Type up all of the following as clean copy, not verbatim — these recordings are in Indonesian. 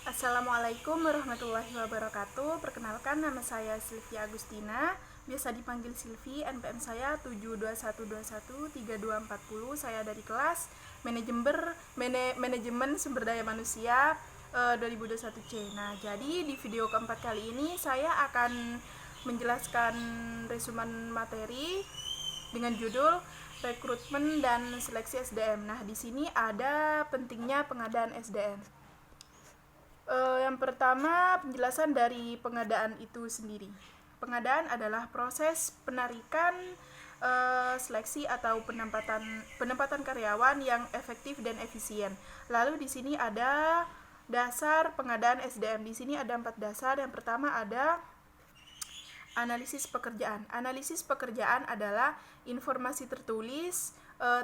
Assalamualaikum warahmatullahi wabarakatuh. Perkenalkan, nama saya Sylvia Agustina, biasa dipanggil Silvi. NPM saya 721213240. Saya dari kelas Manajemen Sumber Daya Manusia 2021C. Nah, jadi di video keempat kali ini saya akan menjelaskan resumen materi dengan judul rekrutmen dan seleksi SDM. Nah, di sini ada pentingnya pengadaan SDM. Yang pertama, penjelasan dari pengadaan itu sendiri. Pengadaan adalah proses penarikan, seleksi atau penempatan karyawan yang efektif dan efisien. Lalu di sini ada dasar pengadaan SDM. Di sini ada 4 dasar. Yang pertama ada analisis pekerjaan. Analisis pekerjaan adalah informasi tertulis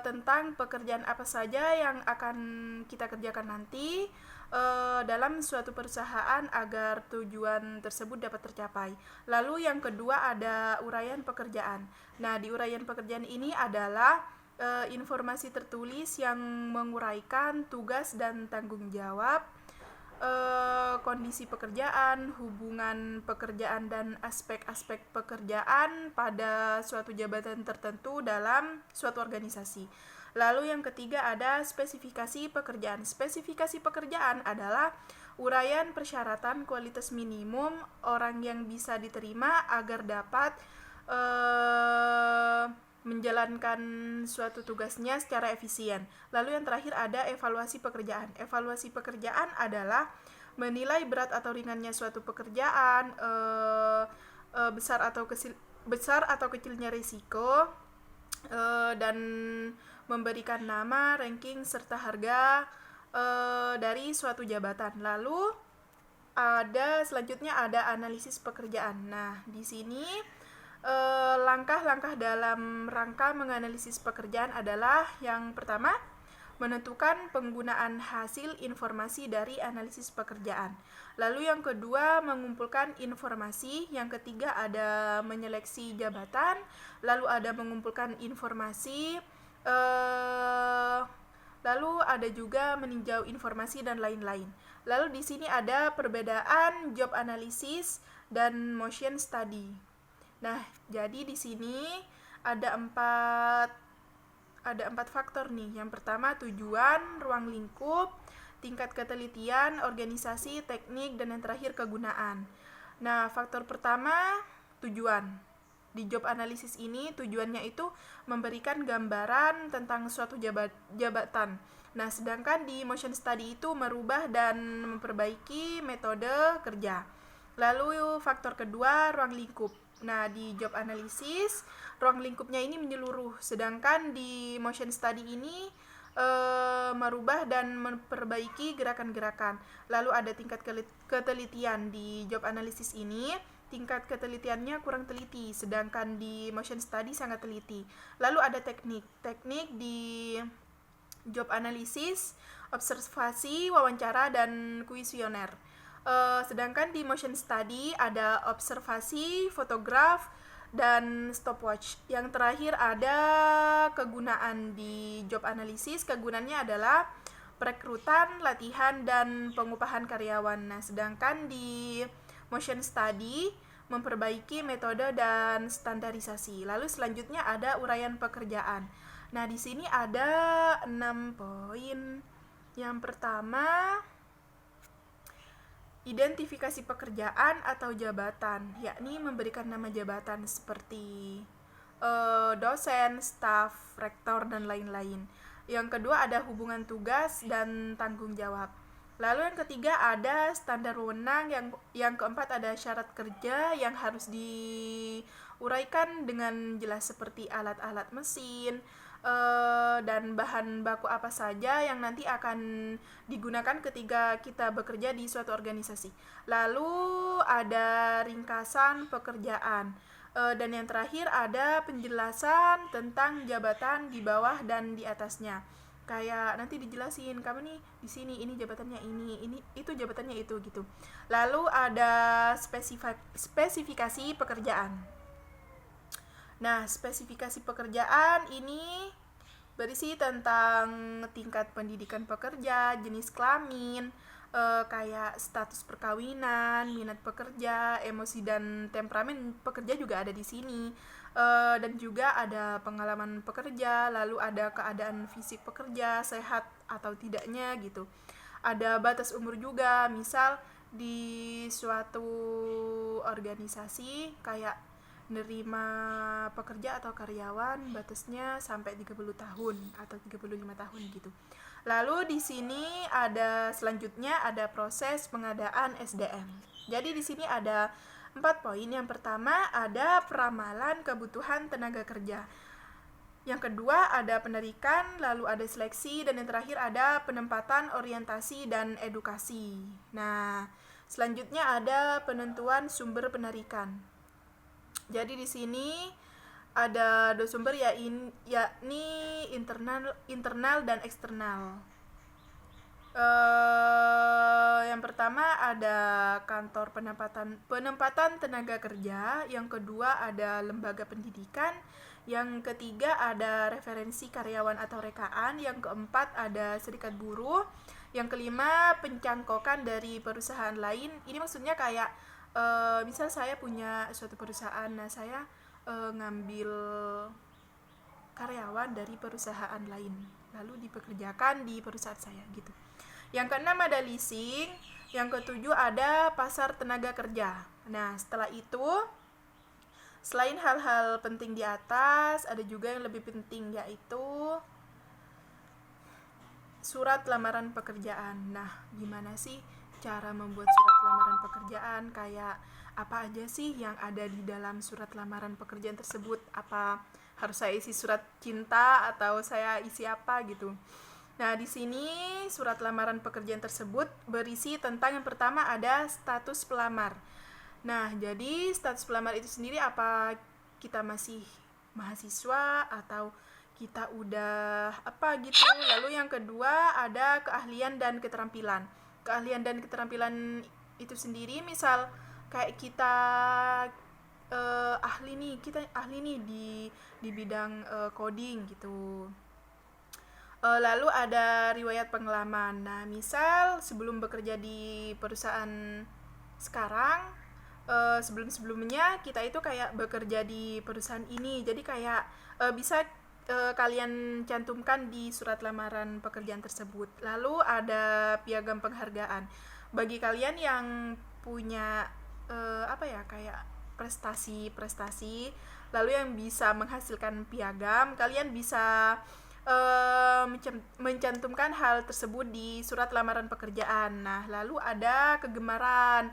tentang pekerjaan apa saja yang akan kita kerjakan nanti dalam suatu perusahaan agar tujuan tersebut dapat tercapai. Lalu yang kedua ada uraian pekerjaan. Nah, di uraian pekerjaan ini adalah informasi tertulis yang menguraikan tugas dan tanggung jawab, kondisi pekerjaan, hubungan pekerjaan dan aspek-aspek pekerjaan pada suatu jabatan tertentu dalam suatu organisasi. Lalu yang ketiga ada spesifikasi pekerjaan. Spesifikasi pekerjaan adalah uraian persyaratan kualitas minimum orang yang bisa diterima agar dapat menjalankan suatu tugasnya secara efisien. Lalu yang terakhir ada evaluasi pekerjaan. Evaluasi pekerjaan adalah menilai berat atau ringannya suatu pekerjaan, besar atau kecilnya risiko, dan memberikan nama, ranking, serta harga dari suatu jabatan. Lalu selanjutnya ada analisis pekerjaan. Nah, di sini langkah-langkah dalam rangka menganalisis pekerjaan adalah yang pertama, menentukan penggunaan hasil informasi dari analisis pekerjaan. Lalu yang kedua, mengumpulkan informasi. Yang ketiga ada menyeleksi jabatan. Lalu ada mengumpulkan informasi. Lalu ada juga meninjau informasi dan lain-lain. Lalu di sini ada perbedaan job analysis dan motion study. Nah, jadi di sini ada empat faktor nih. Yang pertama tujuan, ruang lingkup, tingkat ketelitian, organisasi, teknik, dan yang terakhir kegunaan. Nah, faktor pertama tujuan. Di job analisis ini tujuannya itu memberikan gambaran tentang suatu jabatan. Nah, sedangkan di motion study itu merubah dan memperbaiki metode kerja. Lalu faktor kedua, ruang lingkup. Nah, di job analisis ruang lingkupnya ini menyeluruh, sedangkan di motion study ini merubah dan memperbaiki gerakan-gerakan. Lalu ada tingkat ketelitian. Di job analisis ini tingkat ketelitiannya kurang teliti, sedangkan di motion study sangat teliti. Lalu ada teknik di job analisis, observasi, wawancara, dan kuesioner. Sedangkan di motion study ada observasi, fotograf, dan stopwatch. Yang terakhir ada kegunaan di job analisis. Kegunaannya adalah perekrutan, latihan, dan pengupahan karyawan. Nah, sedangkan di motion study memperbaiki metode dan standarisasi. Lalu selanjutnya ada uraian pekerjaan. Nah, di sini ada 6 poin. Yang pertama, identifikasi pekerjaan atau jabatan, yakni memberikan nama jabatan seperti dosen, staf, rektor, dan lain-lain. Yang kedua ada hubungan tugas dan tanggung jawab. Lalu yang ketiga ada standar wewenang, yang keempat ada syarat kerja yang harus diuraikan dengan jelas seperti alat-alat mesin, dan bahan baku apa saja yang nanti akan digunakan ketika kita bekerja di suatu organisasi. Lalu ada ringkasan pekerjaan, dan yang terakhir ada penjelasan tentang jabatan di bawah dan di atasnya. Kayak nanti dijelasin, kamu nih di sini ini jabatannya ini itu jabatannya itu gitu. Lalu ada spesifikasi pekerjaan. Nah, spesifikasi pekerjaan ini berisi tentang tingkat pendidikan pekerja, jenis kelamin, kayak status perkawinan, minat pekerja, emosi dan temperamen pekerja juga ada di sini. Dan juga ada pengalaman pekerja, lalu ada keadaan fisik pekerja, sehat atau tidaknya gitu. Ada batas umur juga, misal di suatu organisasi kayak nerima pekerja atau karyawan batasnya sampai 30 tahun atau 35 tahun gitu. Lalu di sini ada selanjutnya ada proses pengadaan SDM. Jadi di sini ada 4 poin. Yang pertama ada peramalan kebutuhan tenaga kerja. Yang kedua ada penarikan, lalu ada seleksi, dan yang terakhir ada penempatan, orientasi, dan edukasi. Nah, selanjutnya ada penentuan sumber penarikan. Jadi di sini ada dua sumber yakni internal dan eksternal. Yang pertama ada kantor penempatan tenaga kerja, yang kedua ada lembaga pendidikan, yang ketiga ada referensi karyawan atau rekaan, yang keempat ada serikat buruh, yang kelima pencangkokan dari perusahaan lain. Ini maksudnya kayak misal saya punya suatu perusahaan, nah saya ngambil karyawan dari perusahaan lain lalu dipekerjakan di perusahaan saya gitu. Yang keenam ada leasing, yang ketujuh ada pasar tenaga kerja. Nah, setelah itu selain hal-hal penting di atas, ada juga yang lebih penting, yaitu surat lamaran pekerjaan. Nah, gimana sih cara membuat surat lamaran pekerjaan? Kayak apa aja sih yang ada di dalam surat lamaran pekerjaan tersebut? Apa harus saya isi surat cinta atau saya isi apa gitu? Nah, di sini surat lamaran pekerjaan tersebut berisi tentang yang pertama ada status pelamar. Nah, jadi status pelamar itu sendiri apa kita masih mahasiswa atau kita udah apa gitu. Lalu yang kedua ada keahlian dan keterampilan. Keahlian dan keterampilan itu sendiri misal kayak kita ahli nih di bidang coding gitu. Lalu ada riwayat pengalaman. Nah, misal sebelum bekerja di perusahaan sekarang, sebelum-sebelumnya kita itu kayak bekerja di perusahaan ini. Jadi kayak bisa kalian cantumkan di surat lamaran pekerjaan tersebut. Lalu ada piagam penghargaan. Bagi kalian yang punya kayak prestasi, lalu yang bisa menghasilkan piagam, kalian bisa mencantumkan hal tersebut di surat lamaran pekerjaan. Nah, lalu ada kegemaran.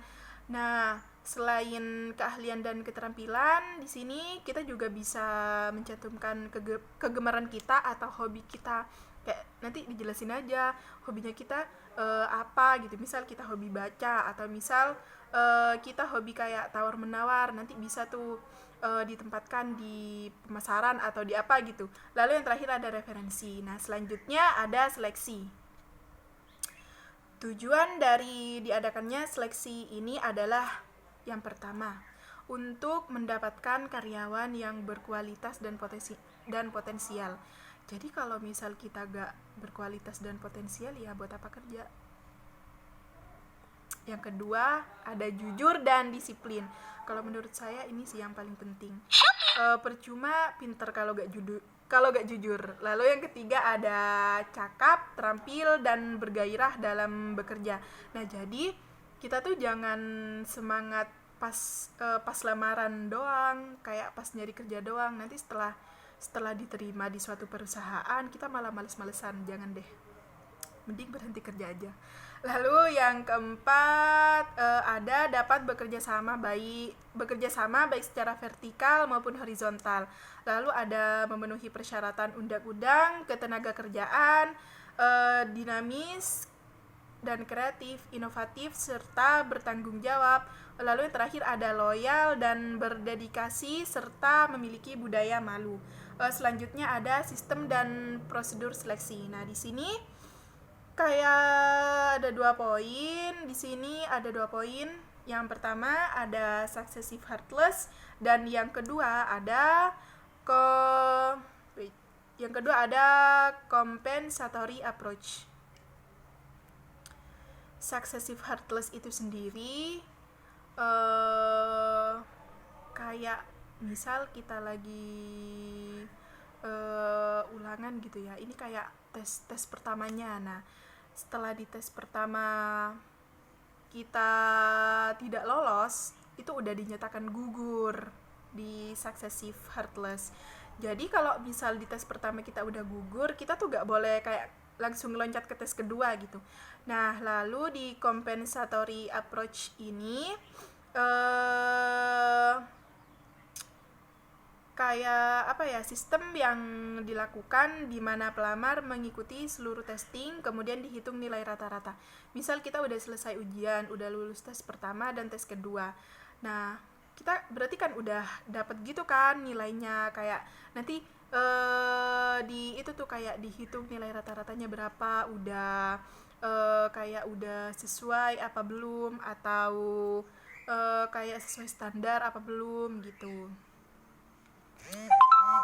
Nah, selain keahlian dan keterampilan, di sini kita juga bisa mencantumkan kegemaran kita atau hobi kita. Kayak nanti dijelasin aja hobinya kita apa gitu. Misal kita hobi baca atau misal kita hobi kayak tawar menawar, nanti bisa tuh ditempatkan di pemasaran atau di apa gitu. Lalu yang terakhir ada referensi. Nah, selanjutnya ada seleksi. Tujuan dari diadakannya seleksi ini adalah yang pertama, untuk mendapatkan karyawan yang berkualitas dan potensial. Jadi kalau misal kita gak berkualitas dan potensial, ya buat apa kerja? Yang kedua, ada jujur dan disiplin. Kalau menurut saya ini sih yang paling penting. Percuma pinter kalau gak jujur. Lalu yang ketiga ada cakap, terampil, dan bergairah dalam bekerja. Nah, jadi kita tuh jangan semangat pas lamaran doang, kayak pas nyari kerja doang. Nanti setelah diterima di suatu perusahaan kita malah males-malesan. Jangan deh, mending berhenti kerja aja. Lalu yang keempat ada dapat bekerja sama baik secara vertikal maupun horizontal. Lalu ada memenuhi persyaratan undang-undang ketenaga kerjaan, dinamis dan kreatif, inovatif serta bertanggung jawab. Lalu yang terakhir ada loyal dan berdedikasi serta memiliki budaya malu. Selanjutnya ada sistem dan prosedur seleksi. Nah, di sini kayak ada 2 poin. Di sini ada 2 poin. Yang pertama ada successive heartless dan yang kedua ada compensatory approach. successive heartless itu sendiri kayak misal kita lagi ulangan gitu ya, ini kayak tes pertamanya. Nah, setelah di tes pertama kita tidak lolos, itu udah dinyatakan gugur di successive heartless. Jadi kalau misal di tes pertama kita udah gugur, kita tuh gak boleh kayak langsung loncat ke tes kedua gitu. Nah, lalu di compensatory approach ini kayak apa ya, sistem yang dilakukan di mana pelamar mengikuti seluruh testing, kemudian dihitung nilai rata-rata. Misal kita udah selesai ujian, udah lulus tes pertama dan tes kedua. Nah, kita berarti kan udah dapet gitu kan nilainya, kayak nanti di itu tuh kayak dihitung nilai rata-ratanya berapa, udah kayak udah sesuai apa belum, atau kayak sesuai standar apa belum gitu.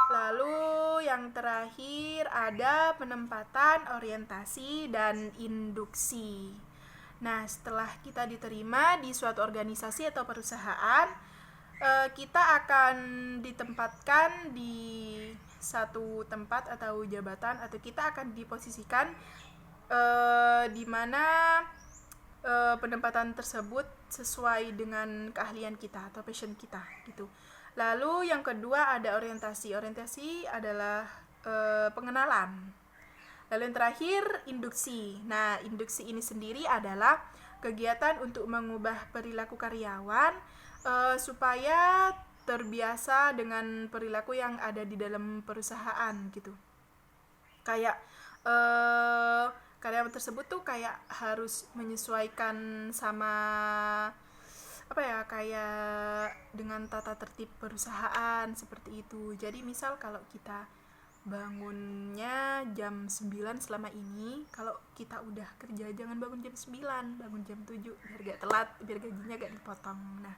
Lalu yang terakhir ada penempatan, orientasi, dan induksi. Nah, setelah kita diterima di suatu organisasi atau perusahaan, kita akan ditempatkan di satu tempat atau jabatan, atau kita akan diposisikan di mana penempatan tersebut sesuai dengan keahlian kita atau passion kita gitu. Lalu yang kedua ada orientasi. Orientasi adalah pengenalan. Lalu yang terakhir induksi. Nah, induksi ini sendiri adalah kegiatan untuk mengubah perilaku karyawan supaya terbiasa dengan perilaku yang ada di dalam perusahaan gitu. Kayak karyawan tersebut tuh kayak harus menyesuaikan sama apa ya, kayak dengan tata tertib perusahaan seperti itu. Jadi misal kalau kita bangunnya jam 9 selama ini, kalau kita udah kerja jangan bangun jam 9, bangun jam 7 biar gak telat, biar gajinya gak dipotong. Nah,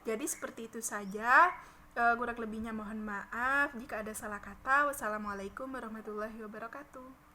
jadi seperti itu saja. Kurang lebihnya mohon maaf jika ada salah kata. Wassalamualaikum warahmatullahi wabarakatuh.